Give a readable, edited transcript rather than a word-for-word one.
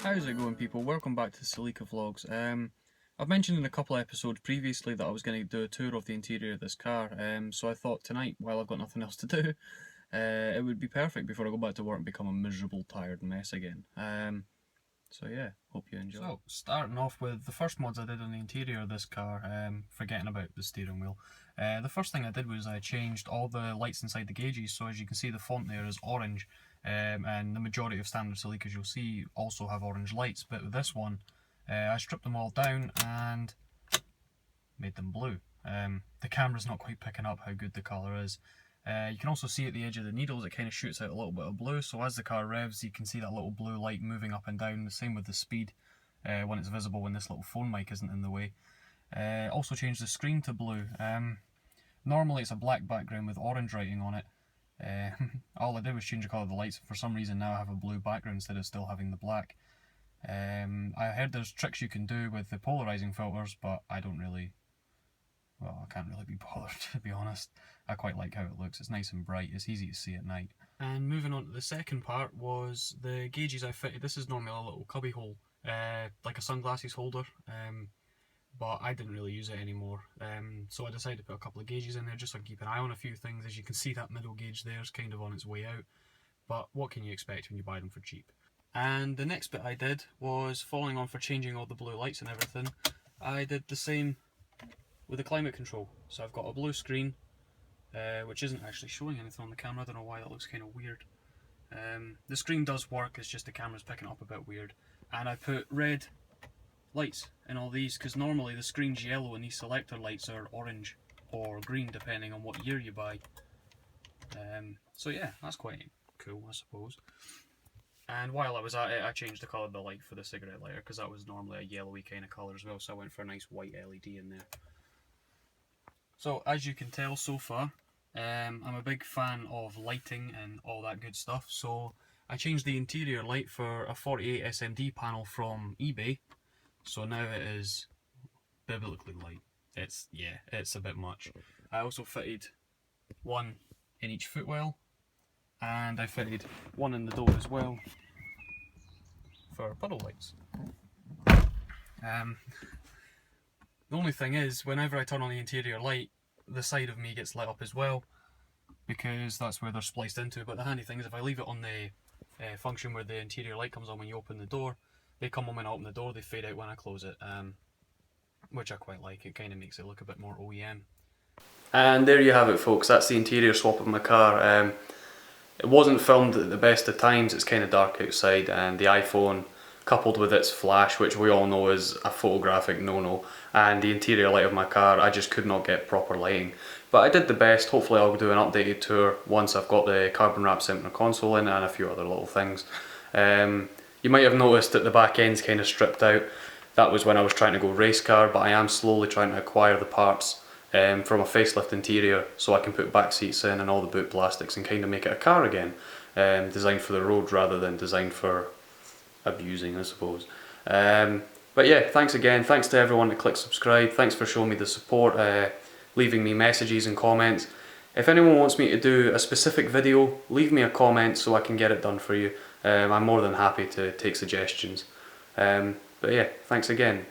How's it going, people? Welcome back to Celica Vlogs. I've mentioned in a couple of episodes previously that I was going to do a tour of the interior of this car, so I thought tonight, while I've got nothing else to do, it would be perfect before I go back to work and become a miserable, tired mess again. So yeah, hope you enjoy. So, starting off with the first mods I did on the interior of this car, forgetting about the steering wheel. The first thing I did was I changed all the lights inside the gauges, so as you can see the font there is orange, and the majority of standard Celicas you'll see also have orange lights, but with this one I stripped them all down and made them blue. The camera's not quite picking up how good the colour is. You can also see at the edge of the needles it kind of shoots out a little bit of blue, so as the car revs you can see that little blue light moving up and down, the same with the speed when it's visible when this little phone mic isn't in the way. Also changed the screen to blue. Normally it's a black background with orange writing on it. All I did was change the colour of the lights. For some reason now I have a blue background instead of still having the black. I heard there's tricks you can do with the polarising filters, but I can't really be bothered, to be honest. I quite like how it looks. It's nice and bright, it's easy to see at night. And moving on to the second part was the gauges I fitted. This is normally a little cubby hole, like a sunglasses holder, but I didn't really use it anymore. So I decided to put a couple of gauges in there just so I can keep an eye on a few things. As you can see, that middle gauge there is kind of on its way out, but what can you expect when you buy them for cheap? And the next bit I did was, following on for changing all the blue lights and everything, I did the same with the climate control. So I've got a blue screen, which isn't actually showing anything on the camera. I don't know why, that looks kind of weird. The screen does work, it's just the camera's picking up a bit weird. And I put red lights in all these, because normally the screen's yellow and these selector lights are orange or green depending on what year you buy. So yeah, that's quite cool, I suppose. And while I was at it, I changed the colour of the light for the cigarette lighter, because that was normally a yellowy kind of colour as well, so I went for a nice white LED in there. So as you can tell so far, I'm a big fan of lighting and all that good stuff, so I changed the interior light for a 48 SMD panel from eBay, so now it is biblically light. It's a bit much. I also fitted one in each footwell, and I fitted one in the door as well for puddle lights. The only thing is, whenever I turn on the interior light, the side of me gets lit up as well, because that's where they're spliced into. But the handy thing is, if I leave it on the function where the interior light comes on when you open the door, they come on when I open the door, they fade out when I close it, which I quite like. It kind of makes it look a bit more OEM. And there you have it, folks. That's the interior swap of my car. It wasn't filmed at the best of times. It's kind of dark outside, and the iPhone, coupled with its flash, which we all know is a photographic no-no, and the interior light of my car, I just could not get proper lighting. But I did the best. Hopefully I'll do an updated tour once I've got the carbon wrap center console in and a few other little things. You might have noticed that the back end's kind of stripped out. That was when I was trying to go race car, but I am slowly trying to acquire the parts from a facelift interior, so I can put back seats in and all the boot plastics and kind of make it a car again, designed for the road rather than designed for abusing, I suppose. But yeah, thanks again. Thanks to everyone that clicked subscribe. Thanks for showing me the support, leaving me messages and comments. If anyone wants me to do a specific video, leave me a comment so I can get it done for you. I'm more than happy to take suggestions. But yeah, thanks again.